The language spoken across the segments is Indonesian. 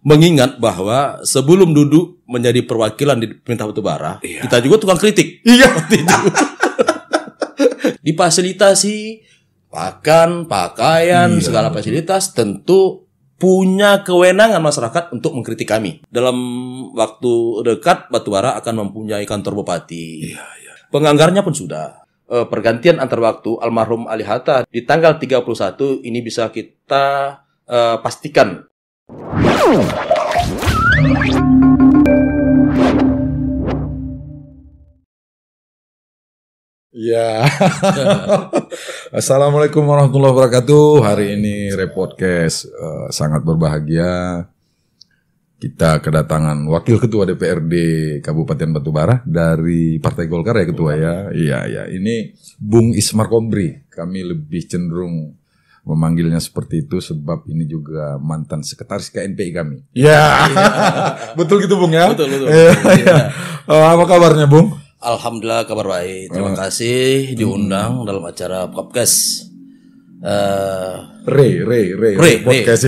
mengingat bahwa sebelum duduk menjadi perwakilan di pemerintah batubara, kita juga tukang kritik. Iya. Difasilitasi pakan, pakaian, segala fasilitas, tentu punya kewenangan masyarakat untuk mengkritik kami. Dalam waktu dekat batubara akan mempunyai kantor bupati. Penganggarannya pun sudah. Pergantian antar waktu almarhum Ali Hatta di tanggal 31 ini bisa kita pastikan. Ya. Assalamualaikum warahmatullahi wabarakatuh. Hari ini Repodcast sangat berbahagia. Kita kedatangan Wakil Ketua DPRD Kabupaten Batubara dari Partai Golkar ya Ketua ya. Iya. Ini Bung Ismar Kombri. Kami lebih cenderung memanggilnya seperti itu sebab ini juga mantan sekretaris KNPI kami. Ya. Betul gitu Bung ya? Betul. Ya. Apa kabarnya Bung? Alhamdulillah kabar baik. Terima kasih diundang dalam acara podcast. Podcast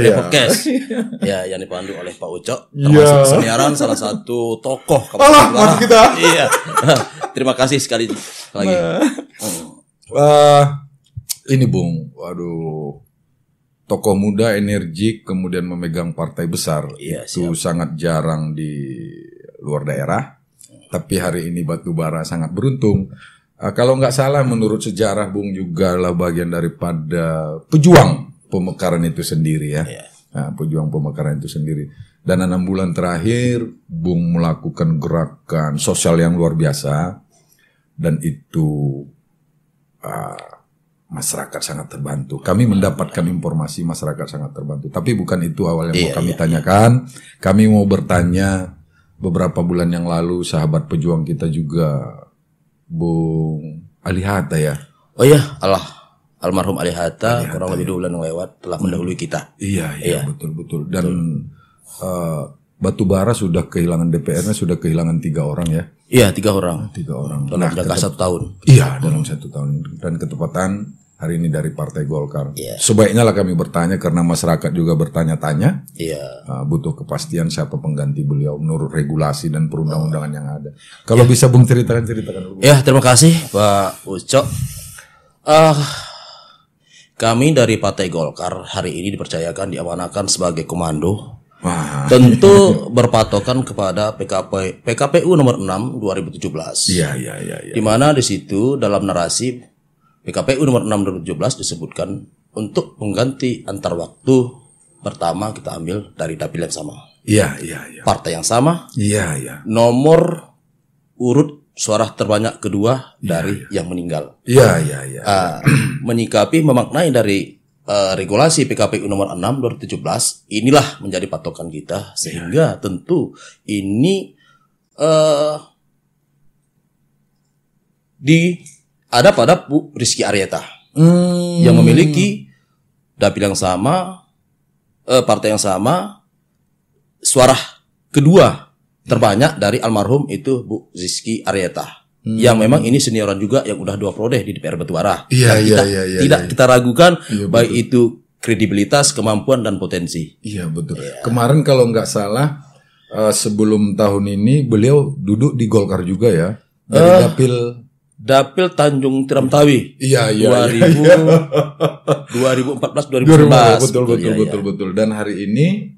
ya, yang dipandu oleh Pak Ucok, termasuk seniaran salah satu tokoh Kabupaten kita. Iya. Terima kasih sekali lagi. Ini Bung, waduh, tokoh muda energik kemudian memegang partai besar, itu sangat jarang di luar daerah. Tapi hari ini Batubara sangat beruntung. Kalau nggak salah menurut sejarah Bung juga lah bagian daripada pejuang pemekaran itu sendiri ya. Nah, pejuang pemekaran itu sendiri. Dan 6 bulan terakhir Bung melakukan gerakan sosial yang luar biasa. Dan itu masyarakat sangat terbantu. Kami mendapatkan informasi masyarakat sangat terbantu. Tapi bukan itu awal yang mau kami tanyakan. Kami mau bertanya beberapa bulan yang lalu sahabat pejuang kita juga Bung Ali Hatta ya. Oh ya, almarhum Ali Hatta kurang lebih 2 bulan yang lewat telah mendahului kita. Iya. Betul. Dan Batubara sudah kehilangan DPR-nya sudah kehilangan 3 orang ya. Iya, 3 orang. 3 orang. Dalam jangka 1 tahun. Iya, dalam 1 tahun. Dan ketepatan hari ini dari Partai Golkar. Sebaiknya lah kami bertanya karena masyarakat juga bertanya-tanya. Butuh kepastian siapa pengganti beliau menurut regulasi dan perundang-undangan yang ada. Kalau bisa Bung ceritakan dulu. Ya, terima kasih Pak Ucok. Kami dari Partai Golkar hari ini dipercayakan diamanahkan sebagai komando. Tentu berpatokan kepada PKPU nomor 6 2017. Iya. Di mana di situ dalam narasi PKPU nomor 6 2017 disebutkan untuk mengganti antar waktu pertama kita ambil dari dapil yang sama. Iya. Partai yang sama. Iya. Nomor urut suara terbanyak kedua dari yang meninggal. Iya. Menyikapi memaknai dari regulasi PKPU nomor 6 2017 inilah menjadi patokan kita sehingga tentu ini ada pada Bu Rizky Aryeta yang memiliki dapil yang sama, partai yang sama, suara kedua terbanyak dari almarhum itu Bu Rizky Aryeta. Yang memang ini senioran juga yang udah 2 periode di DPR Batubara. Tidak kita ragukan baik itu kredibilitas, kemampuan dan potensi. Iya betul. Kemarin kalau nggak salah sebelum tahun ini beliau duduk di Golkar juga ya dari Dapil Tanjung Tiram Tawi. 2014-2019. Betul. Dan hari ini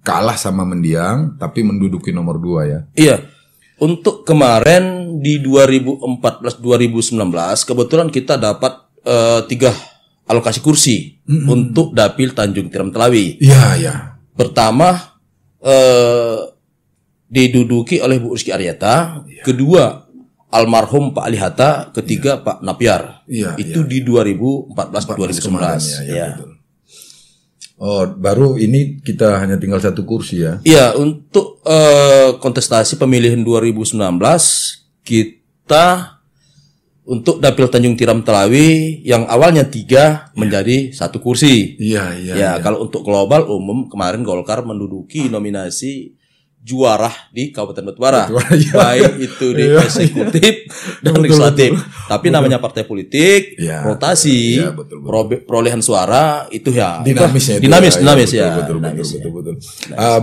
kalah sama Mendiang tapi menduduki nomor 2 ya. Iya. Untuk kemarin di 2014-2019 kebetulan kita dapat 3 alokasi kursi untuk dapil Tanjung Tiram Tawi. Iya. Pertama diduduki oleh Bu Rizky Aryeta, kedua almarhum Pak Ali Hatta, ketiga Pak Napiar. Itu di 2014-2019. Betul. Oh, baru ini kita hanya tinggal 1 kursi ya? Iya, untuk kontestasi pemilihan 2019 kita untuk dapil Tanjung Tiram Tawi yang awalnya 3 menjadi 1 kursi. Iya. Kalau untuk global umum kemarin Golkar menduduki nominasi juara di Kabupaten Batubara, Ya. baik itu di eksekutif dan legislatif. Tapi namanya partai politik, Ya. rotasi, Ya, betul. perolehan suara itu ya Dinamis ya. Betul.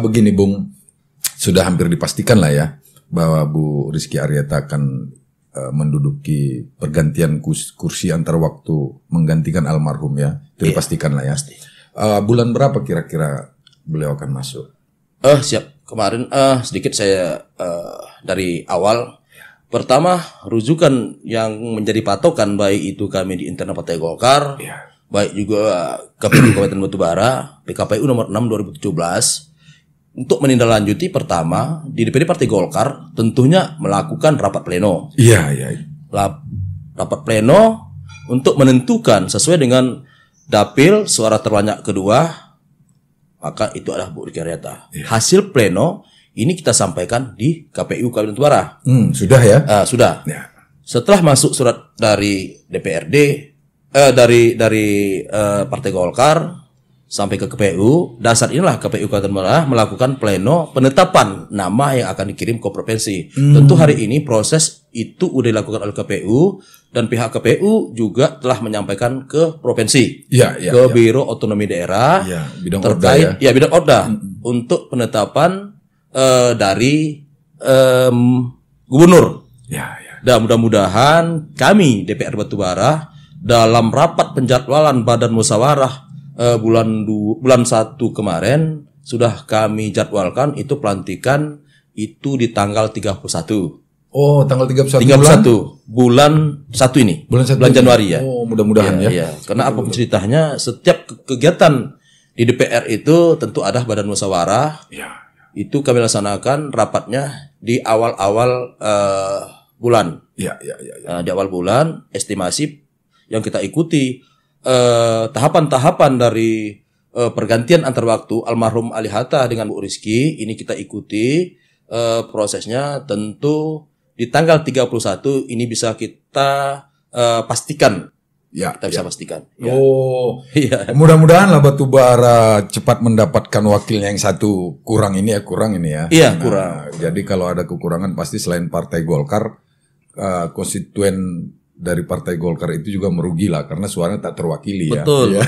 Begini Bung, sudah hampir dipastikan lah ya bahwa Bu Rizky Aryeta akan menduduki pergantian kursi antar waktu menggantikan almarhum ya. Itu dipastikan lah ya. Bulan berapa kira-kira beliau akan masuk? Siap. Kemarin sedikit saya dari awal. Pertama, rujukan yang menjadi patokan baik itu kami di internal Partai Golkar, baik juga KPU Kabupaten Batubara, PKPU nomor 6 2017, untuk menindaklanjuti pertama di DPD Partai Golkar tentunya melakukan rapat pleno. Iya. Rapat pleno untuk menentukan sesuai dengan dapil suara terbanyak kedua, maka itu adalah Bu Rizky Aryeta. Hasil pleno ini kita sampaikan di KPU Kabupaten Batubara. Sudah ya? Sudah. Ya. Setelah masuk surat dari DPRD, dari Partai Golkar sampai ke KPU, dasar inilah KPU Kabupaten Batubara melakukan pleno penetapan nama yang akan dikirim ke provinsi. Tentu hari ini proses itu sudah dilakukan oleh KPU dan pihak KPU juga telah menyampaikan ke provinsi, ke Biro Otonomi Daerah bidang terkait bidang Orda untuk penetapan dari gubernur. Dan mudah-mudahan kami DPR Batubara dalam rapat penjadwalan Badan Musyawarah bulan 1 kemarin sudah kami jadwalkan itu pelantikan itu di tanggal 31. Oh, tanggal 31 bulan 1 ini. Bulan Januari ya. Oh, mudah-mudahan ya. Karena apa ceritanya, setiap kegiatan di DPR itu tentu ada Badan Musyawarah. Itu kami laksanakan rapatnya di awal-awal bulan. Di awal bulan, estimasi yang kita ikuti tahapan-tahapan dari pergantian antar waktu almarhum Ali Hatta dengan Bu Rizky ini kita ikuti prosesnya. Tentu di tanggal 31 ini bisa kita pastikan. Kita bisa pastikan. Mudah-mudahan lah Batubara cepat mendapatkan wakilnya yang satu kurang ini ya. Kurang. Jadi kalau ada kekurangan pasti selain Partai Golkar, konstituen dari Partai Golkar itu juga merugi lah karena suaranya tak terwakili ya. Betul.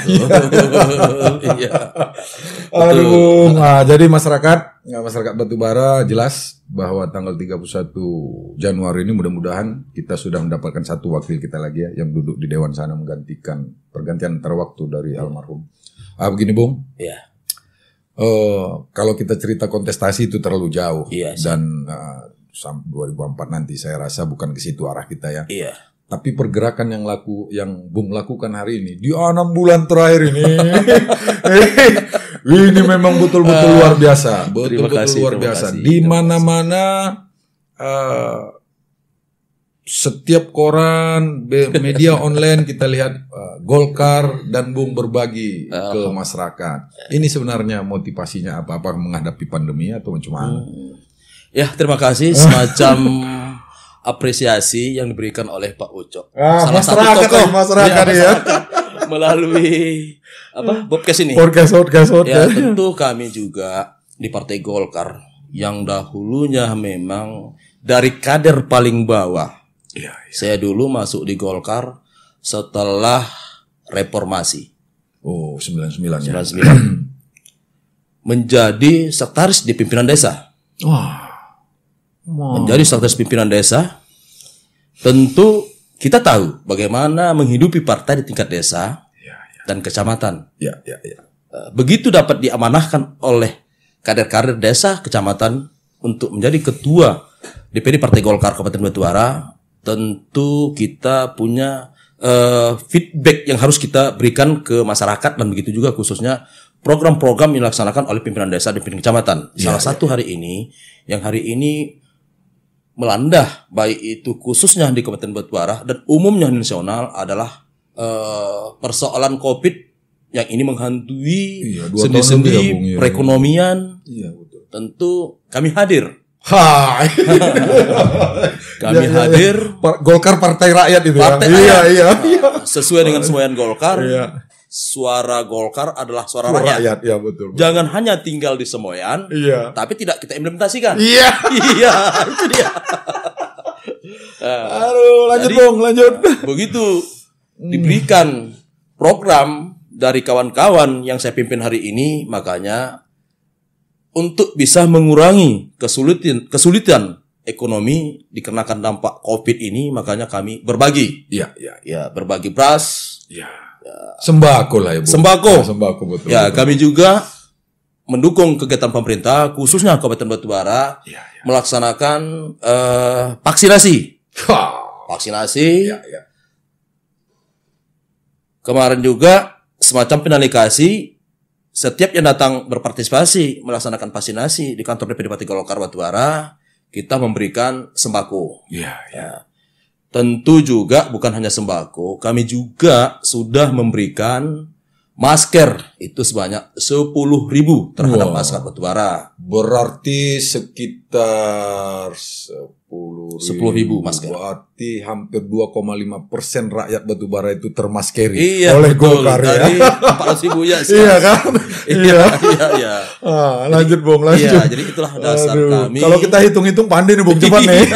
Aduh, jadi masyarakat Batubara jelas bahwa tanggal 31 Januari ini mudah-mudahan kita sudah mendapatkan satu wakil kita lagi ya yang duduk di Dewan sana menggantikan pergantian antar waktu dari almarhum. Begini Bung. Kalau kita cerita kontestasi itu terlalu jauh dan 2004 nanti saya rasa bukan ke situ arah kita ya. Tapi pergerakan yang Bung lakukan hari ini di 6 bulan terakhir ini, ini memang betul-betul luar biasa, luar biasa. Di mana-mana, setiap koran, media online kita lihat Golkar dan Bung berbagi ke masyarakat. Ini sebenarnya motivasinya apa menghadapi pandemi atau macam mana? Ya, terima kasih semacam apresiasi yang diberikan oleh Pak Ucok, salah satu tokoh masyarakat melalui podcast ini. Tentu kami juga di Partai Golkar yang dahulunya memang dari kader paling bawah. Saya dulu masuk di Golkar setelah reformasi. 99 ya. Menjadi sekretaris di pimpinan desa. Menjadi sekretaris pimpinan desa, tentu kita tahu bagaimana menghidupi partai di tingkat desa dan kecamatan. Begitu dapat diamanahkan oleh kader-kader desa, kecamatan untuk menjadi ketua DPD Partai Golkar Kabupaten Batubara, tentu kita punya feedback yang harus kita berikan ke masyarakat dan begitu juga khususnya program-program yang dilaksanakan oleh pimpinan desa dan pimpinan kecamatan. Salah satu hari ini melanda baik itu khususnya di Kabupaten Batubara dan umumnya nasional adalah persoalan COVID yang ini menghantui sendi-sendi perekonomian. Tentu kami hadir. Kami hadir. Golkar Partai Rakyat itu. Partai Rakyat. Sesuai dengan semboyan Golkar. suara Golkar adalah suara rakyat. Ya betul. Jangan hanya tinggal di semboyan, tapi tidak kita implementasikan. Iya. Iya, itu dia. Aduh, lanjut Bung, lanjut. Begitu diberikan program dari kawan-kawan yang saya pimpin hari ini, makanya untuk bisa mengurangi kesulitan ekonomi dikarenakan dampak COVID ini, makanya kami berbagi. Iya. Berbagi beras. Iya. Sembako lah ya, Bu. Sembako betul. Ya, betul. Kami juga mendukung kegiatan pemerintah, khususnya Kabupaten Batubara, melaksanakan vaksinasi. Vaksinasi. Iya. Kemarin juga semacam pendelegasi, setiap yang datang berpartisipasi melaksanakan vaksinasi di kantor DPD Partai Golkar Batubara, kita memberikan sembako. Iya. Tentu juga bukan hanya sembako, kami juga sudah memberikan masker itu sebanyak 10.000 terhadap masyarakat Batubara. Berarti sekitar 10.000 masker. Berarti hampir 2,5% rakyat Batubara itu termaskeri oleh Golkar ya. 400.000 ya. Iya kan? Iya. Lanjut Bung, lanjut. Iya, jadi itulah dasar kami. Kalau kita hitung-hitung pandai nih Bung, cepat nih.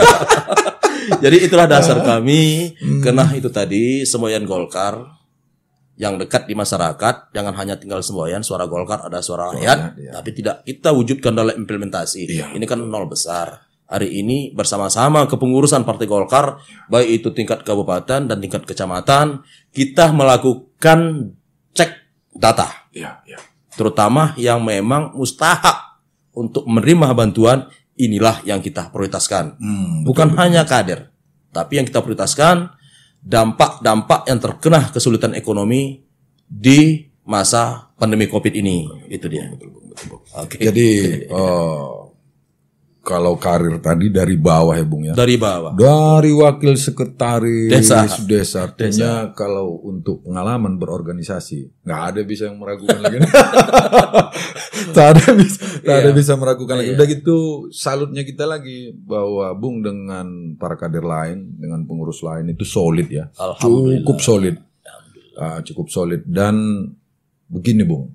Jadi itulah dasar kami. Karena itu tadi semboyan Golkar yang dekat di masyarakat, jangan hanya tinggal semboyan, suara Golkar ada suara rakyat, tapi tidak kita wujudkan dalam implementasi. Ini kan nol besar. Hari ini bersama-sama kepengurusan Partai Golkar, baik itu tingkat kabupaten dan tingkat kecamatan, kita melakukan cek data. Terutama yang memang mustahak untuk menerima bantuan, inilah yang kita prioritaskan. Bukan hanya kader, tapi yang kita prioritaskan dampak-dampak yang terkena kesulitan ekonomi di masa pandemi COVID ini. Itu dia. Okay. Jadi kalau karir tadi dari bawah ya Bung ya. Dari bawah. Dari wakil sekretaris desa. Artinya kalau untuk pengalaman berorganisasi nggak ada bisa yang meragukan lagi. Tak ada bisa meragukan lagi. Udah gitu salutnya kita lagi bahwa Bung dengan para kader lain, dengan pengurus lain itu solid ya. Cukup solid. Cukup solid. Dan begini Bung.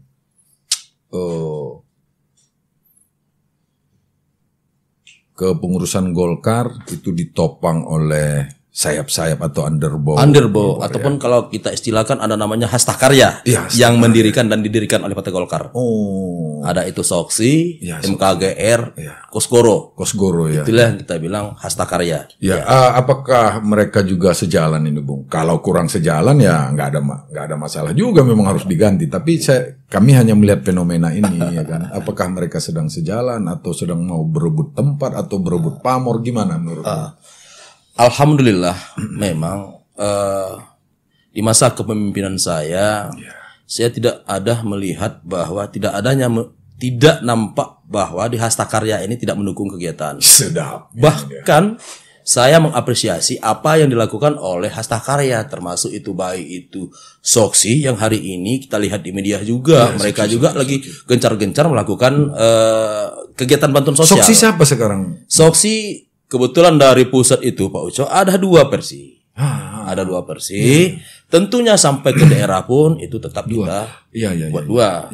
Kepengurusan Golkar itu ditopang oleh sayap-sayap atau underbow ataupun kalau kita istilahkan ada namanya hasta karya yang mendirikan dan didirikan oleh Partai Golkar. Ada itu Soksi, MKGR, Kosgoro ya. Itulah yang kita bilang hasta karya. Apakah mereka juga sejalan ini Bung? Kalau kurang sejalan ya nggak ada masalah juga, memang harus diganti. Tapi kami hanya melihat fenomena ini ya kan. Apakah mereka sedang sejalan atau sedang mau berebut tempat atau berebut pamor, gimana menurut Alhamdulillah memang di masa kepemimpinan saya tidak ada melihat bahwa tidak nampak bahwa di hasta karya ini tidak mendukung kegiatan. Sedap. Bahkan saya mengapresiasi apa yang dilakukan oleh hasta karya, termasuk itu baik itu Soksi yang hari ini kita lihat di media juga, mereka juga lagi gencar-gencar melakukan kegiatan bantuan sosial. Soksi siapa sekarang? Soksi kebetulan dari pusat itu Pak Uco ada 2 versi. Ada 2 versi. Tentunya sampai ke daerah pun itu tetap kita buat 2.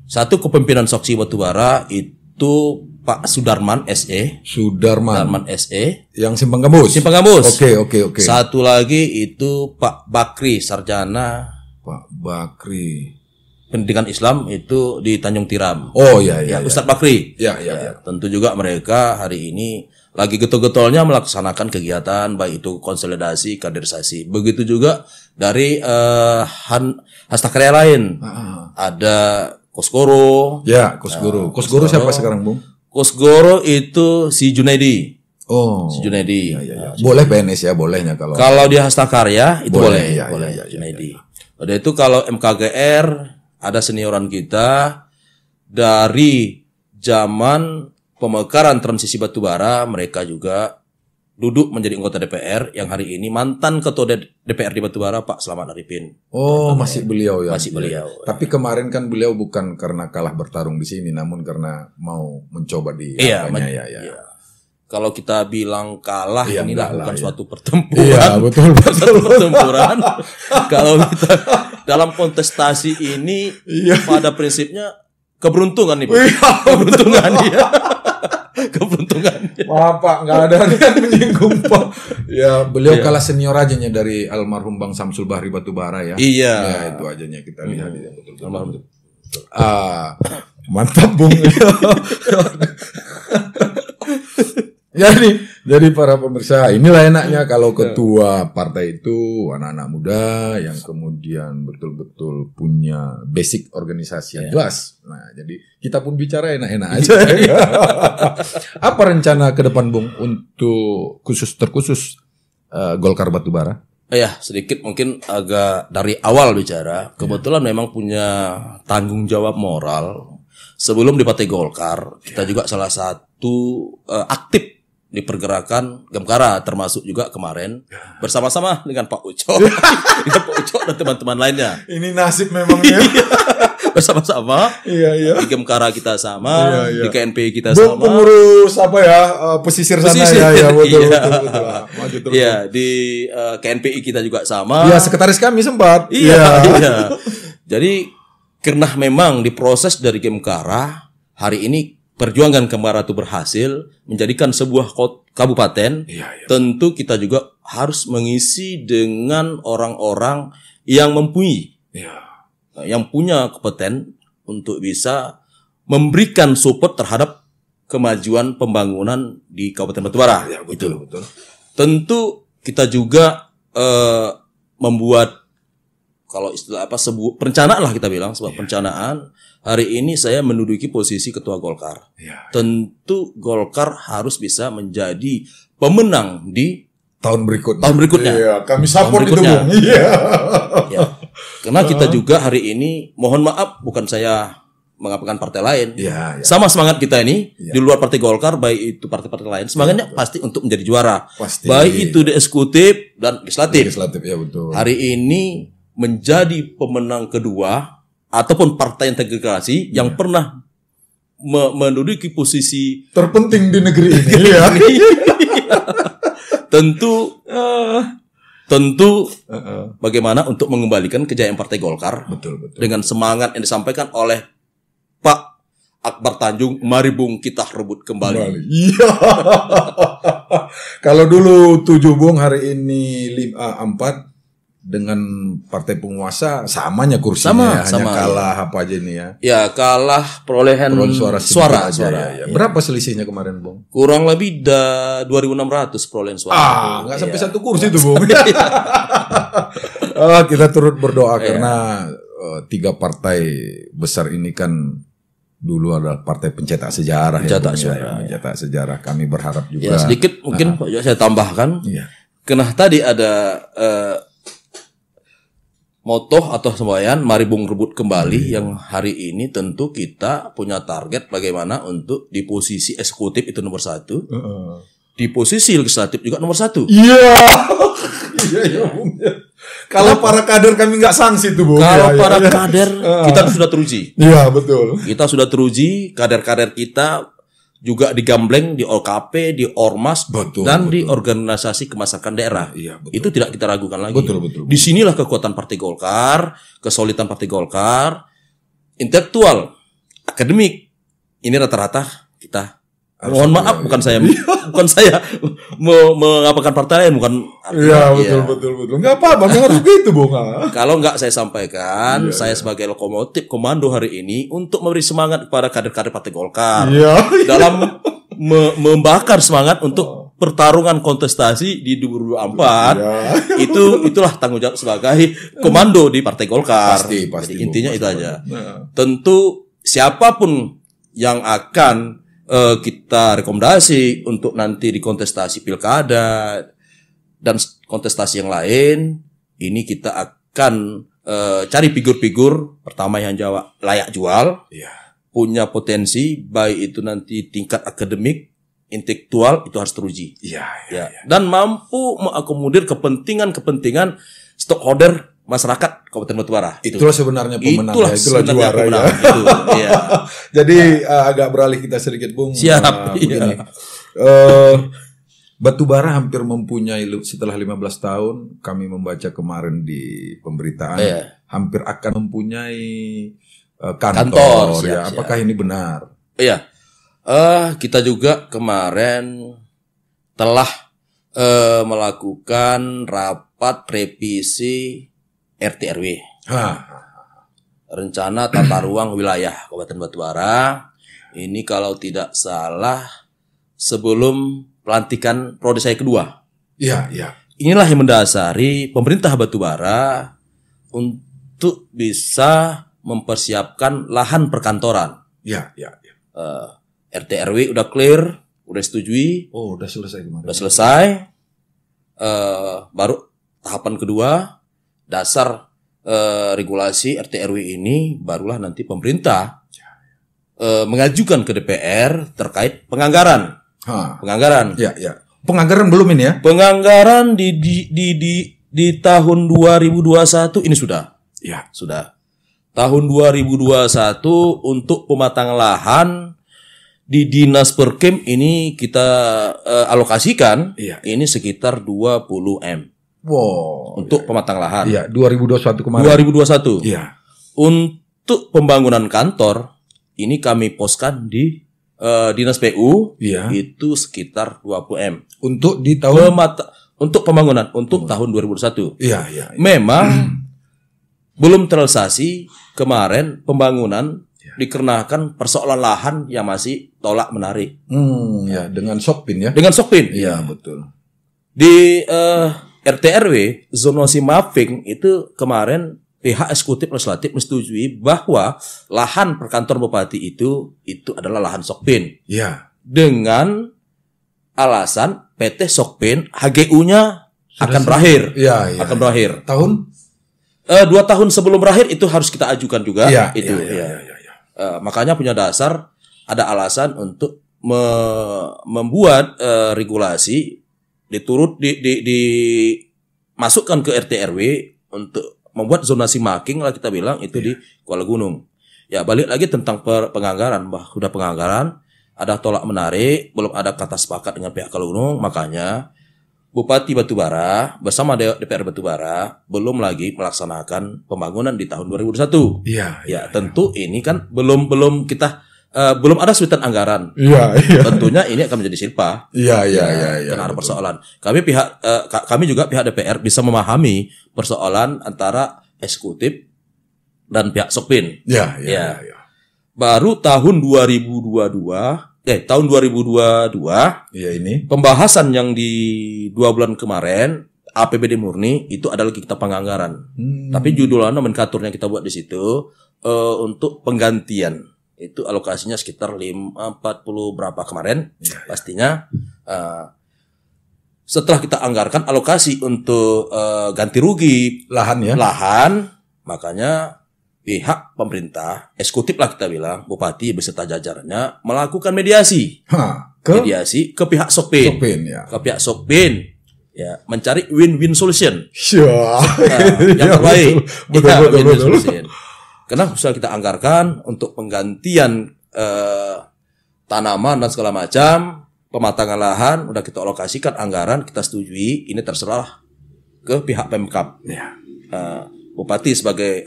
Satu kepemimpinan Soksi Batubara itu Pak Sudarman SE. Sudarman SE yang Simpang Gambus. Oke. Satu lagi itu Pak Bakri Sarjana. Pak Bakri Pendidikan Islam itu di Tanjung Tiram. Ustadz Bakri. Tentu juga mereka hari ini lagi getol-getolnya melaksanakan kegiatan baik itu konsolidasi, kaderisasi. Begitu juga dari hasta karya lain. Ada Kosgoro. Kosgoro siapa sekarang Bung? Kosgoro itu si Junaidi. Si Junaidi. Boleh PNS ya, bolehnya kalau di hasta karya itu boleh. Junaidi. Udah itu kalau MKGR ada senioran kita dari zaman pemekaran transisi Batubara, mereka juga duduk menjadi anggota DPR yang hari ini mantan ketua DPR di Batubara Pak Slamet Arifin. Masih beliau ya. Masih beliau. Tapi kemarin kan beliau bukan karena kalah bertarung di sini, namun karena mau mencoba di Kalau kita bilang kalah ini bukan suatu pertempuran. Iya, betul. Pertempuran. Kalau kita dalam kontestasi ini pada prinsipnya keberuntungan nih, keberuntungan dia. Keberuntungan. Maaf Pak, nggak ada yang menyinggung Pak. Ya, beliau kalah senior ajanya dari almarhum Bang Samsul Bahri Batubara ya. Iya. Ya, itu ajanya kita lihat ya, betul. Mantap Bung. Jadi para pemirsa, inilah enaknya kalau ketua partai itu anak-anak muda yang kemudian betul-betul punya basic organisasi yang jelas. Nah, jadi kita pun bicara enak-enak aja. Apa rencana ke depan Bung untuk terkhusus Golkar Batubara? Ya, sedikit mungkin agak dari awal bicara. Kebetulan memang punya tanggung jawab moral. Sebelum di Partai Golkar, kita juga salah satu aktif di pergerakan Gemkara, termasuk juga kemarin bersama-sama dengan Pak Uco, dengan Pak Uco dan teman-teman lainnya. Ini nasib memangnya. Bersama-sama. Di Gemkara kita sama, di KNPI kita sama. Pengurus apa ya? Pesisir sana ya, betul. Iya, di KNPI kita juga sama. Iya, sekretaris kami sempat. Iya. Jadi karena memang diproses dari Gemkara, hari ini perjuangan Gemkara itu berhasil menjadikan sebuah kabupaten. Tentu kita juga harus mengisi dengan orang-orang yang mempunyai, yang punya kompeten untuk bisa memberikan support terhadap kemajuan pembangunan di Kabupaten Batubara. Betul. Tentu kita juga membuat, kalau istilah sebuah perencanaan lah kita bilang, sebuah perencanaan. Hari ini saya menduduki posisi ketua Golkar. Tentu Golkar harus bisa menjadi pemenang di tahun berikutnya. Iya, kami support itu, Bung. Iya. Karena kita juga hari ini, mohon maaf, bukan saya mengapakan partai lain. Sama semangat kita ini di luar Partai Golkar, baik itu partai-partai lain, semangatnya pasti untuk menjadi juara. Baik itu di eksekutif dan legislatif. Betul. Hari ini menjadi pemenang kedua ataupun partai integrasi yang pernah menduduki posisi terpenting di negeri ini. Tentu bagaimana untuk mengembalikan kejayaan Partai Golkar. Betul. Dengan semangat yang disampaikan oleh Pak Akbar Tanjung, mari Bung kita rebut kembali. Iya. Kalau dulu 7 Bung, hari ini 4 dengan partai penguasa samanya kursinya, hanya kalah apa aja nih ya? Ya, kalah perolehan suara. Berapa selisihnya kemarin, Bung? Kurang lebih 2.600 perolehan suara. Nggak sampai 1 kursi tuh, Bung. Kita turut berdoa karena 3 partai besar ini kan dulu adalah partai pencetak sejarah. Pencetak sejarah. Kami berharap juga. Ya, sedikit mungkin saya tambahkan. Karena tadi ada moto atau semboyan mari Bung rebut kembali, yang hari ini tentu kita punya target bagaimana untuk di posisi eksekutif itu nomor 1, di posisi legislatif juga nomor 1. Iya Bung. Kalau para kader kami nggak sanksi tuh Bung. Kalau para kader kita sudah teruji. Iya betul. Kita sudah teruji, kader-kader kita juga digambleng di OKP, di Ormas, dan di organisasi kemasyarakat daerah. Itu tidak kita ragukan lagi. Betul. Disinilah kekuatan Partai Golkar, kesolidan Partai Golkar, intelektual, akademik. Ini rata-rata kita. Mohon maaf, bukan saya mengapakan partai lain, bukan. Iya betul. Nggak apa-apa, harus begitu Bung. Kalau nggak saya sampaikan, saya sebagai lokomotif komando hari ini untuk memberi semangat kepada kader-kader Partai Golkar dalam membakar semangat untuk pertarungan kontestasi di 2024. Itulah tanggung jawab sebagai komando di Partai Golkar. Pasti. Jadi intinya itu aja. Tentu siapapun yang akan kita rekomendasi untuk nanti di kontestasi pilkada dan kontestasi yang lain, ini kita akan cari figur-figur pertama yang layak jual, punya potensi, baik itu nanti tingkat akademik, intelektual, itu harus teruji. Dan mampu mengakomodir kepentingan stakeholder masyarakat Kabupaten Batubara. Itulah sebenarnya pemenang. Itulah juara pemenang. Jadi agak beralih kita sedikit Bung. Siap. Batubara hampir mempunyai, setelah 15 tahun kami membaca kemarin di pemberitaan, hampir akan mempunyai kantor ya. Apakah ini benar? Iya. Kita juga kemarin telah melakukan rapat revisi RT/RW. Rencana tata ruang wilayah Kabupaten Batubara. Ini kalau tidak salah sebelum pelantikan periode saya kedua. Iya, iya. Inilah yang mendasari pemerintah Batubara untuk bisa mempersiapkan lahan perkantoran. Iya, iya. RT/RW udah clear, udah setujui. Oh, udah selesai kemarin. Udah selesai. Baru tahapan kedua, dasar regulasi RT/RW ini barulah nanti pemerintah mengajukan ke DPR terkait penganggaran. Penganggaran. Ya, ya. Penganggaran belum ini ya? Penganggaran di tahun 2021 ini sudah. Ya, sudah. Tahun 2021 untuk pematangan lahan di Dinas Perkem ini kita alokasikan ini sekitar 20 M. Wow. Untuk pematangan lahan. Iya, 2021 kemarin. 2021. Iya. Untuk pembangunan kantor ini kami poskan di Dinas PU itu sekitar 20 M. Untuk di tahun untuk pembangunan untuk tahun 2021. Iya, iya. Memang belum terrealisasi kemarin pembangunan dikarenakan persoalan lahan yang masih tolak menarik. Ya, dengan Sokpin ya. Dengan Sokpin. Iya, betul. Di RT/RW zonasi mapping itu kemarin pihak eksekutif legislatif menyetujui bahwa lahan perkantor bupati itu adalah lahan Sokpin. Iya. Dengan alasan PT Sokpin HGU-nya akan berakhir. Iya, iya. Akan berakhir. Tahun 2 tahun sebelum berakhir itu harus kita ajukan juga. Iya, itu. Iya. Makanya punya dasar ada alasan untuk membuat regulasi dimasukkan ke RT/RW untuk membuat zonasi marking lah kita bilang itu di Kuala Gunung. Ya balik lagi tentang penganggaran, sudah penganggaran, ada tolak menarik, belum ada kata sepakat dengan pihak Kuala Gunung, makanya Bupati Batubara bersama DPR Batubara belum lagi melaksanakan pembangunan di tahun 2021. Iya. Tentu ini kan belum kita belum ada suitan anggaran. Iya. Tentunya ini akan menjadi silpa. Iya. Karena ada persoalan. Kami juga pihak DPR bisa memahami persoalan antara eksekutif dan pihak Sokpin. Iya. Baru tahun 2022 ya ini pembahasan yang di 2 bulan kemarin APBD murni itu adalah kita penganggaran. Tapi judul nomenklaturnya kita buat di situ untuk penggantian. Itu alokasinya sekitar 40 berapa kemarin. Pastinya setelah kita anggarkan alokasi untuk ganti rugi lahan, makanya pihak pemerintah, eksekutif lah kita bilang, bupati beserta jajarannya melakukan mediasi. Mediasi ke pihak Sokpin. Ke pihak Sokpin. Ya, mencari win-win solution. Yang terbaik. Win-win solution. Karena sudah kita anggarkan untuk penggantian tanaman dan segala macam, pematangan lahan, udah kita alokasikan anggaran, kita setujui, ini terserah ke pihak Pemkab. Bupati sebagai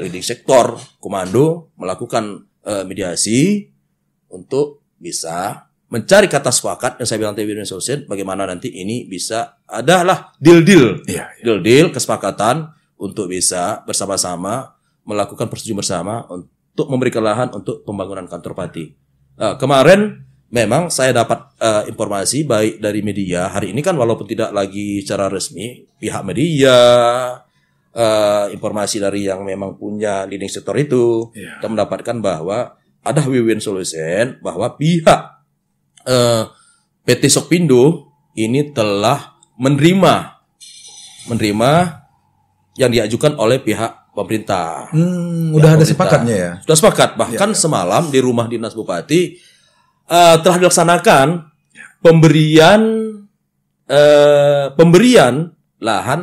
leading sektor komando melakukan mediasi untuk bisa mencari kata sepakat yang saya bilang tadi win-win solution, bagaimana nanti ini bisa adalah deal kesepakatan untuk bisa bersama-sama melakukan persetujuan bersama untuk memberikan lahan untuk pembangunan kantor Pati. Kemarin memang saya dapat informasi baik dari media hari ini kan walaupun tidak lagi secara resmi pihak media informasi dari yang memang punya leading sektor itu kita mendapatkan bahwa ada win-win solution bahwa pihak PT Sokpindo ini telah menerima yang diajukan oleh pihak pemerintah. Udah ada sepakatnya ya? Sudah sepakat. Bahkan semalam di rumah dinas bupati telah dilaksanakan pemberian lahan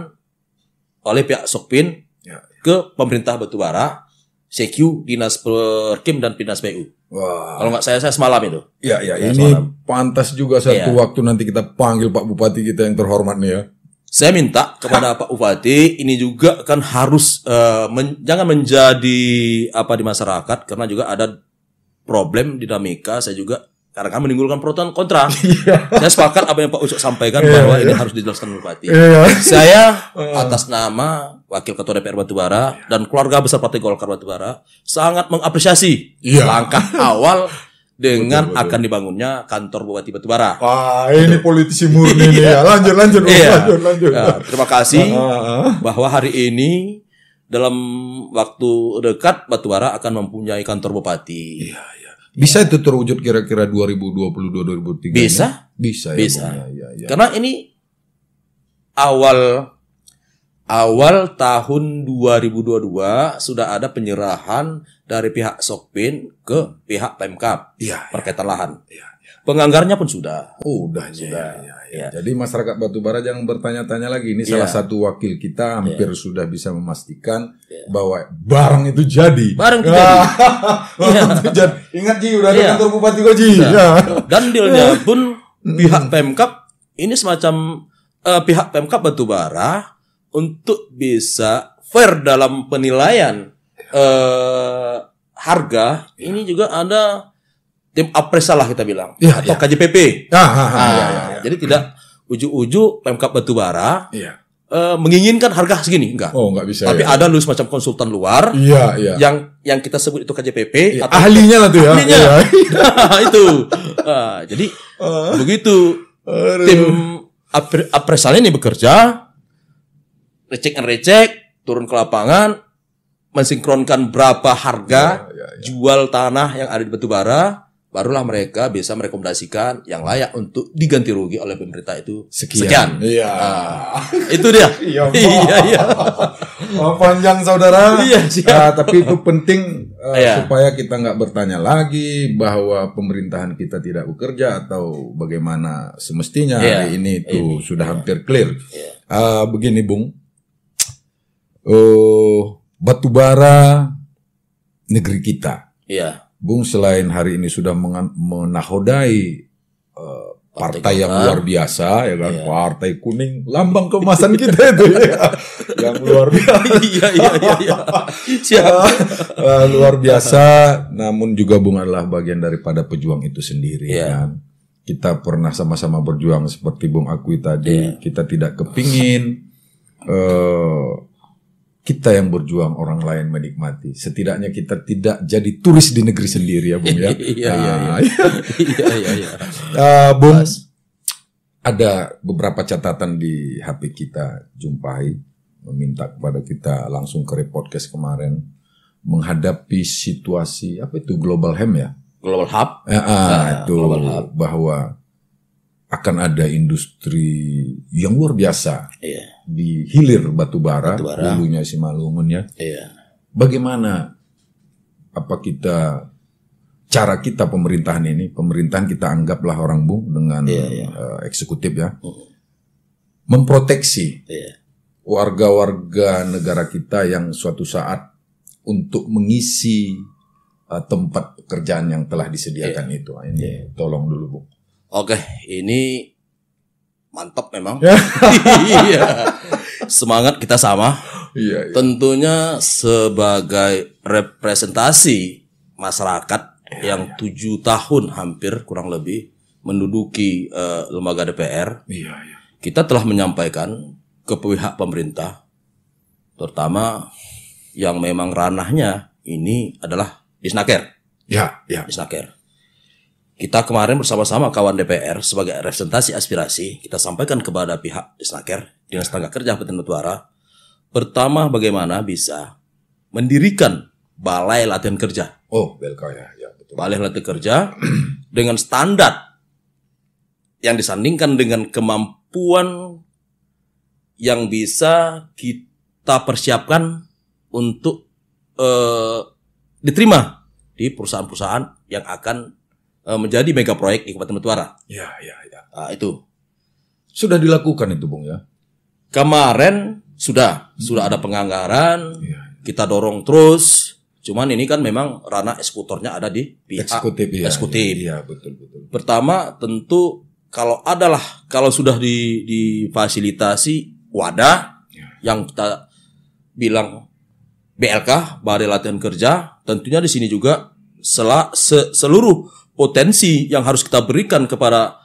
oleh pihak Sokpin ke pemerintah Batubara, CQ, Dinas Perkim dan Dinas PU. Wah. Kalau nggak saya semalam itu. Ya, ini pantas juga satu waktu nanti kita panggil Pak Bupati kita yang terhormat nih ya. Saya minta kepada Pak Bupati ini juga kan harus jangan menjadi di masyarakat, karena juga ada problem dinamika. Saya juga karena kami menimbulkan pro dan kontra. Saya sepakat apa yang Pak Ucok sampaikan bahwa ini harus dijelaskan Bupati. Saya atas nama Wakil Ketua DPR Batubara dan keluarga besar Partai Golkar Batubara sangat mengapresiasi langkah awal dengan akan dibangunnya kantor Bupati Batubara. Wah, ini politisi murni nih ya. Lanjut. Ya, terima kasih bahwa hari ini dalam waktu dekat Batubara akan mempunyai kantor Bupati. Bisa itu terwujud kira-kira 2022-2023? Bisa ya. Karena ini awal tahun 2022 sudah ada penyerahan dari pihak Sokpin ke pihak Pemkab berkaitan lahan. Penganggarnya pun sudah. Sudah. Jadi masyarakat Batubara jangan bertanya-tanya lagi. Ini salah satu wakil kita hampir sudah bisa memastikan bahwa barang itu jadi. Barang itu jadi. Ingat Ji, udah ada kantor Bupati kok Ji. Dan dealnya pun pihak Pemkab ini semacam pihak Pemkab Batubara untuk bisa fair dalam penilaian harga. Ini juga ada tim appraisal lah kita bilang, atau KJPP. Jadi tidak ujuk-ujuk Pemkab Batubara menginginkan harga segini, enggak. Enggak bisa. Tapi ada dulu semacam konsultan luar, yang kita sebut itu KJPP. Atau ahlinya lah tuh ya. Ahlinya. Itu. Jadi begitu tim appraisal ini bekerja, recek, turun ke lapangan, mensinkronkan berapa harga jual tanah yang ada di Batubara, barulah mereka bisa merekomendasikan yang layak untuk diganti rugi oleh pemerintah itu sekian. Itu dia. Iya. Panjang saudara. Tapi itu penting supaya kita nggak bertanya lagi bahwa pemerintahan kita tidak bekerja atau bagaimana semestinya. Hari ini itu sudah hampir clear. Begini Bung, Batubara negeri kita. Bung, selain hari ini sudah menahodai partai yang luar biasa, ya kan, partai kuning, lambang keemasan kita itu yang luar biasa. Luar biasa, namun juga Bung adalah bagian daripada pejuang itu sendiri, kan. Kita pernah sama-sama berjuang seperti Bung akui tadi. Kita tidak kepingin kita yang berjuang orang lain menikmati. Setidaknya kita tidak jadi turis di negeri sendiri ya Bung ya. Bung, ada beberapa catatan di HP kita jumpai, meminta kepada kita langsung ke podcast kemarin menghadapi situasi apa itu Global HAM ya? Global Hub. Itu Global Hub. Bahwa akan ada industri yang luar biasa di hilir Batubara, hulunya Simalungun ya. Bagaimana cara kita pemerintahan kita anggaplah orang Bung dengan eksekutif ya, memproteksi warga-warga negara kita yang suatu saat untuk mengisi tempat pekerjaan yang telah disediakan itu. Ini tolong dulu Bung. Oke, ini mantap memang. Semangat kita sama. Tentunya sebagai representasi masyarakat yang 7 tahun hampir kurang lebih menduduki lembaga DPR, kita telah menyampaikan ke pihak pemerintah, terutama yang memang ranahnya ini adalah Disnaker. Disnaker. Kita kemarin bersama-sama kawan DPR sebagai representasi aspirasi, kita sampaikan kepada pihak Disnaker, Dinas Tenaga Kerja Kabupaten Batubara, pertama bagaimana bisa mendirikan balai latihan kerja. BLK ya betul. Balai latihan kerja dengan standar yang disandingkan dengan kemampuan yang bisa kita persiapkan untuk diterima di perusahaan-perusahaan yang akan menjadi mega proyek di Kabupaten Batubara. Itu sudah dilakukan itu Bung ya. Kemarin sudah ada penganggaran. Kita dorong terus Cuman ini kan memang ranah eksekutornya ada di pihak eksekutif. Iya, betul. Pertama tentu kalau sudah difasilitasi wadah yang kita bilang BLK, Balai Latihan Kerja, tentunya di sini juga seluruh potensi yang harus kita berikan kepada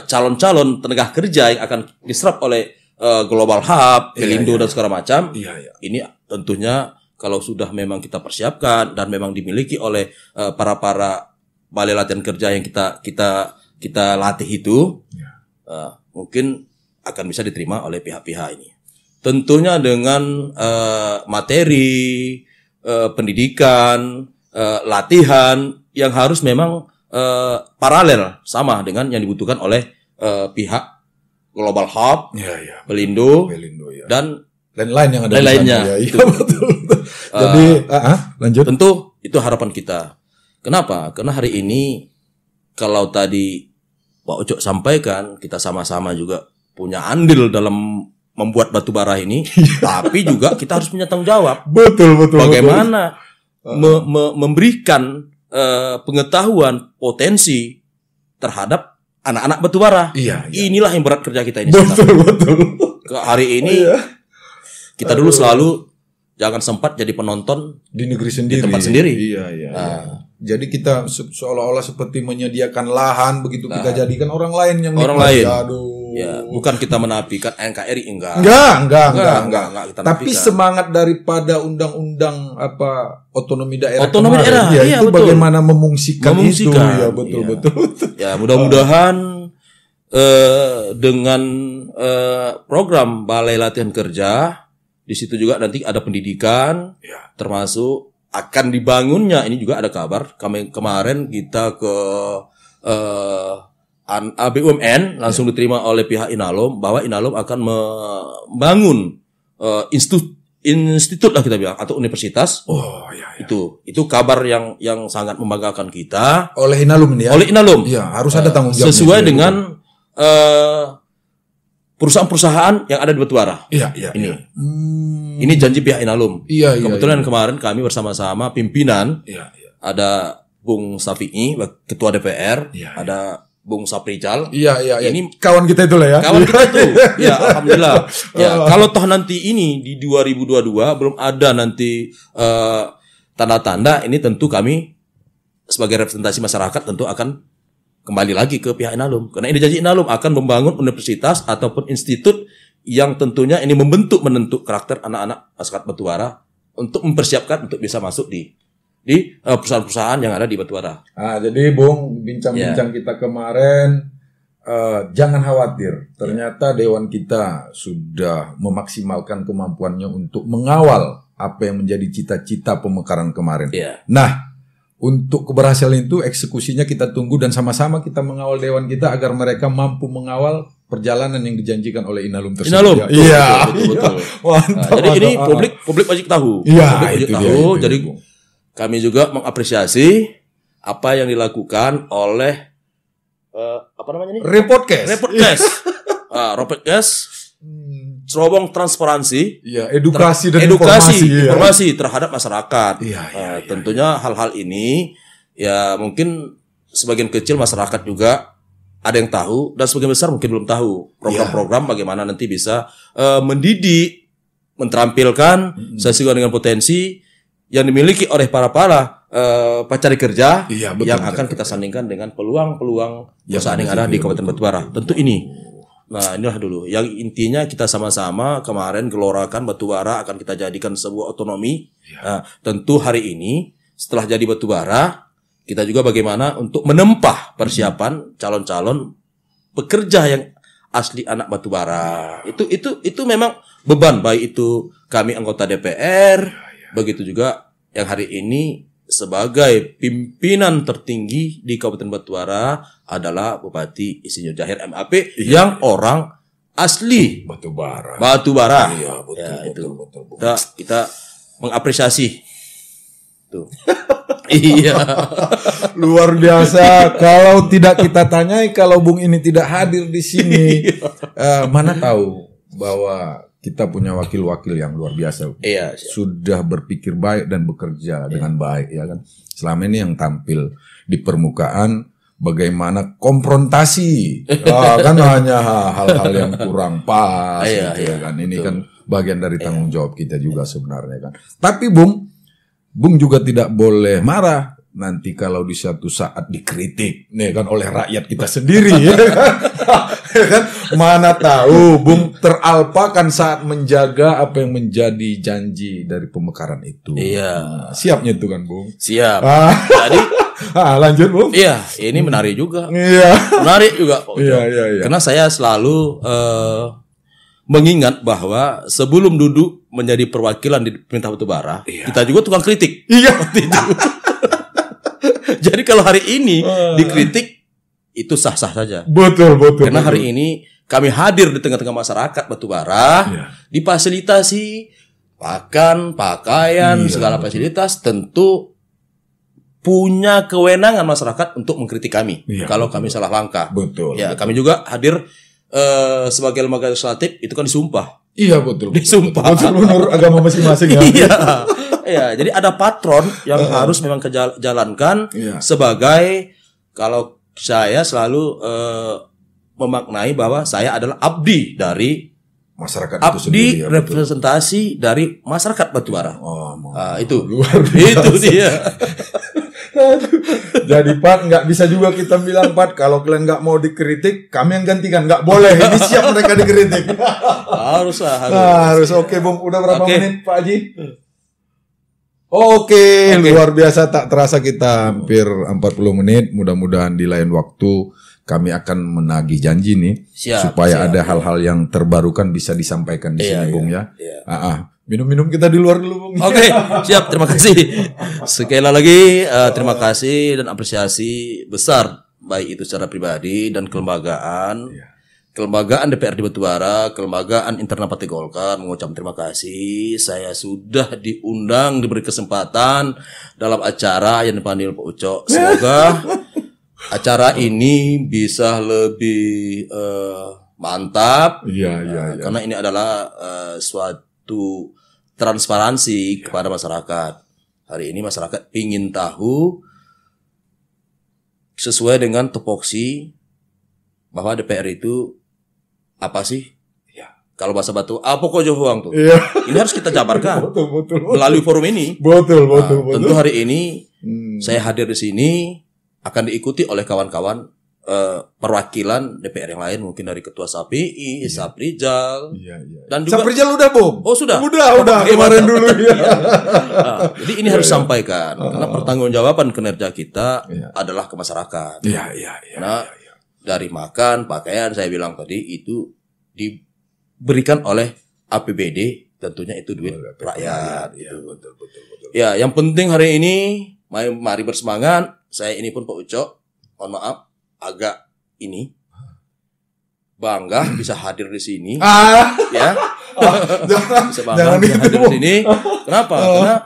calon-calon tenaga kerja yang akan diserap oleh Global Hub, Pelindo dan segala macam. Ini tentunya kalau sudah memang kita persiapkan dan memang dimiliki oleh para balai latihan kerja yang kita latih itu, mungkin akan bisa diterima oleh pihak-pihak ini. Tentunya dengan materi, pendidikan, latihan yang harus memang paralel sama dengan yang dibutuhkan oleh pihak Global Hub, Pelindo, dan lain-lain yang ada lain-lainnya. Iya, betul. Jadi, lanjut. Tentu itu harapan kita. Kenapa? Karena hari ini kalau tadi Pak Ucok sampaikan, kita sama-sama juga punya andil dalam membuat batu bara ini, tapi juga kita harus punya tanggung jawab. Betul. Bagaimana memberikan pengetahuan potensi terhadap anak-anak batu bara. Iya. Inilah yang berat kerja kita ini. Betul. Hari ini kita dulu selalu jangan sempat jadi penonton di negeri sendiri. Di tempat sendiri. Iya. Jadi kita seolah-olah seperti menyediakan lahan begitu kita jadikan orang lain yang orang lain. Aduh. Ya, bukan kita menafikan NKRI enggak. Tapi semangat daripada undang-undang otonomi daerah. Otonomi daerah. Ya, itu betul. Bagaimana memungsikan itu. Ya, betul. Ya, mudah-mudahan dengan program Balai Latihan Kerja, di situ juga nanti ada pendidikan, termasuk akan dibangunnya, ini juga ada kabar, kemarin kita ke BUMN langsung diterima oleh pihak Inalum, bahwa Inalum akan membangun institut lah kita bilang, atau universitas. Itu kabar yang sangat membanggakan kita. Oleh Inalum ini ya? Oleh Inalum. Iya, harus ada tanggung jawab. Sesuai dengan perusahaan-perusahaan yang ada di Batubara. Iya. Ini janji pihak Inalum. Iya. Kebetulan kemarin kami bersama-sama pimpinan. Ada Bung Safi'i, Ketua DPR. Ada Bung Saprijal. Iya. Ini kawan kita itu lah ya. Kawan kita itu. Ya, alhamdulillah. Ya, kalau toh nanti ini di 2022 belum ada nanti tanda-tanda, ini tentu kami sebagai representasi masyarakat tentu akan kembali lagi ke pihak Inalum. Karena ini janji Inalum akan membangun universitas ataupun institut yang tentunya ini menentuk karakter anak-anak masyarakat Batubara untuk mempersiapkan untuk bisa masuk di perusahaan-perusahaan yang ada di Batubara. Jadi Bung, bincang-bincang kita kemarin, jangan khawatir. Ternyata Dewan kita sudah memaksimalkan kemampuannya untuk mengawal apa yang menjadi cita-cita pemekaran kemarin. Nah, untuk keberhasilan itu eksekusinya kita tunggu dan sama-sama kita mengawal Dewan kita agar mereka mampu mengawal perjalanan yang dijanjikan oleh Inalum tersebut. Inalum. Iya. Betul. Mantap, jadi ini publik wajib tahu. Iya, publik wajib tahu. Jadi kami juga mengapresiasi apa yang dilakukan oleh apa namanya ini? Reportcast. Cerobong transparansi, edukasi dan informasi terhadap masyarakat. Tentunya hal-hal ini ya mungkin sebagian kecil masyarakat juga ada yang tahu dan sebagian besar mungkin belum tahu program-program bagaimana nanti bisa mendidik, menterampilkan sesuai dengan potensi yang dimiliki oleh para pencari kerja yang akan kita sandingkan dengan peluang-peluang perusahaan yang ada di Kabupaten Batubara. Tentu ini. Nah, inilah dulu. Yang intinya kita sama-sama kemarin gelorakan Batubara akan kita jadikan sebuah otonomi. Nah, tentu hari ini setelah jadi Batubara, kita juga bagaimana untuk menempah persiapan calon-calon pekerja yang asli anak Batubara. Itu memang beban, baik itu kami anggota DPR, begitu juga yang hari ini sebagai pimpinan tertinggi di Kabupaten Batubara adalah Bupati Insinyur Jahir MAP yang orang asli Batubara. Iya, betul. Kita mengapresiasi. Tuh. Iya. Luar biasa. Kalau tidak kita tanyai, kalau Bung ini tidak hadir di sini, mana tahu bahwa kita punya wakil-wakil yang luar biasa. Iya. Sudah berpikir baik dan bekerja dengan baik, ya kan. Selama ini yang tampil di permukaan bagaimana konfrontasi, kan hanya hal-hal yang kurang pas, gitu, ya kan. Ini kan bagian dari tanggung jawab kita juga sebenarnya kan. Tapi Bung juga tidak boleh marah nanti kalau di suatu saat dikritik, nih kan, oleh rakyat kita sendiri, ya kan? Ya kan? Mana tahu Bung teralpakan saat menjaga apa yang menjadi janji dari pemekaran itu. Iya. Siapnya itu kan, Bung? Siap. Jadi lanjut, Bung. Iya, ini menarik juga. Iya. Menarik juga, Pak Ujo. Iya. Karena saya selalu mengingat bahwa sebelum duduk menjadi perwakilan di pemerintah batubara, kita juga tukang kritik. Iya. Jadi kalau hari ini dikritik itu sah-sah saja. Betul. Karena hari ini kami hadir di tengah-tengah masyarakat batubara, difasilitasi pakaian, segala fasilitas, tentu punya kewenangan masyarakat untuk mengkritik kami kalau kami salah langkah. Betul. Kami juga hadir sebagai lembaga legislatif itu kan disumpah. Iya, betul. Disumpah. Betul, menurut agama masing-masing ya. Iya, jadi ada patron yang harus memang jalankan sebagai, kalau saya selalu memaknai bahwa saya adalah abdi dari masyarakat itu sendiri. Abdi representasi dari masyarakat batubara. Itu luar biasa. Itu dia. Jadi Pat, nggak bisa juga kita bilang, Pat, kalau kalian nggak mau dikritik, kami yang gantikan. Nggak boleh. Ini siap mereka dikritik. Harus. Oke, Bung. Udah berapa menit, Pak Haji? Oke, luar biasa. Tak terasa kita hampir 40 menit. Mudah-mudahan di lain waktu kami akan menagih janji nih. Supaya ada hal-hal yang terbarukan bisa disampaikan di sini, Bung, ya. Minum-minum kita di luar dulu, Bung. Oke, siap. Terima kasih. Sekali lagi terima kasih dan apresiasi besar, baik itu secara pribadi dan kelembagaan. Kelembagaan DPRD Batubara, kelembagaan internal Partai Golkar mengucapkan terima kasih. Saya sudah diundang, diberi kesempatan dalam acara yang dipanggil Pak Uco. Semoga acara ini bisa lebih mantap. Karena ini adalah suatu transparansi kepada masyarakat. Hari ini masyarakat ingin tahu sesuai dengan tupoksi bahwa DPR itu apa sih? Kalau bahasa Batu, apa kok Johuang tuh? Ini harus kita jabarkan betul. melalui forum ini. Betul. Tentu hari ini saya hadir di sini akan diikuti oleh kawan-kawan perwakilan DPR yang lain, mungkin dari Ketua SAPI, Saprijal, dan juga Saprijal udah, Bung. Oh, sudah. Udah kemarin dulu ya. Jadi ini harus sampaikan karena pertanggungjawaban kinerja kita adalah ke masyarakat. Karena dari makan, pakaian, saya bilang tadi itu diberikan oleh APBD, tentunya itu duit rakyat. Betul. Ya, yang penting hari ini mari bersemangat. Saya ini pun Pak Uco, mohon maaf agak ini bangga bisa hadir di sini. Ya. Bisa bangga bisa hadir di sini. Kenapa? Karena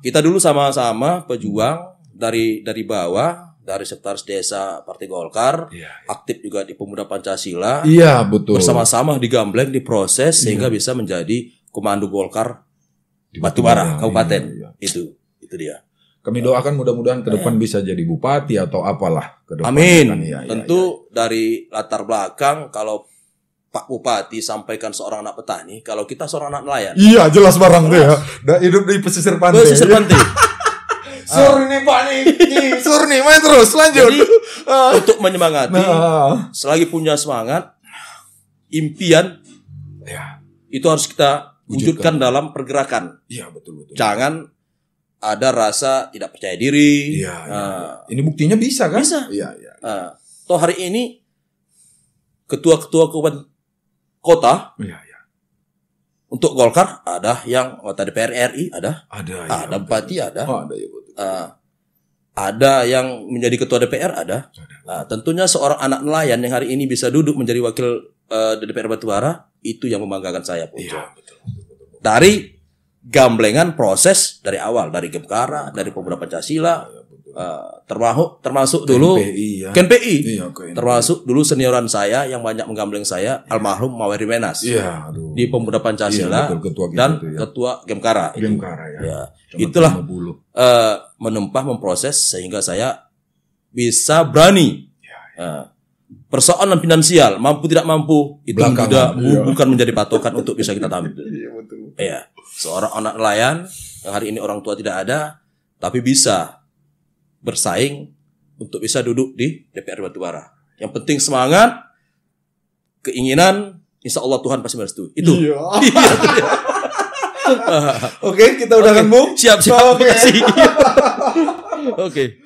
kita dulu sama-sama pejuang dari bawah, dari sekretaris desa Partai Golkar, aktif juga di Pemuda Pancasila. Iya, betul. Bersama-sama digambleng, diproses sehingga bisa menjadi Komando Golkar Batubara Kabupaten. Itu dia. Kami doakan mudah-mudahan ke depan bisa jadi bupati atau apalah ke depan. Amin. Tentu dari latar belakang, kalau Pak Bupati sampaikan seorang anak petani, kalau kita seorang anak nelayan. Iya, jelas barang tuh ya. Hidup di pesisir pantai. Sur nih Pak nih. Sur nih, main terus, lanjut. Jadi, untuk menyemangati, selagi punya semangat, impian, itu harus kita wujudkan dalam pergerakan. Iya, betul. Jangan ada rasa tidak percaya diri. Ini buktinya bisa kan? Bisa. Iya. Toh hari ini ketua-ketua kabupaten kota untuk Golkar ada yang anggota DPR RI, ada bupati, ada yang menjadi ketua DPR, ada. Tentunya seorang anak nelayan yang hari ini bisa duduk menjadi wakil DPR Batubara, itu yang membanggakan saya, Pak. Betul. Dari gamblengan proses dari awal, dari Gemkara, dari Pemuda Pancasila, termasuk dulu KNPI. Iya, termasuk dulu senioran saya yang banyak menggambling saya, almarhum Maweri Menas. Iya, di Pemuda Pancasila dan ketua Gemkara. Ya. Itulah menempah memproses sehingga saya bisa berani. Persoalan finansial mampu tidak mampu itu bukan menjadi patokan untuk bisa kita tampil. Iya, seorang anak nelayan yang hari ini orang tua tidak ada, tapi bisa bersaing untuk bisa duduk di DPR Batubara. Yang penting semangat, keinginan, insya Allah Tuhan pasti merestui. Itu. Iya. Oke, kita udah kan, Bung? Siap. Oke.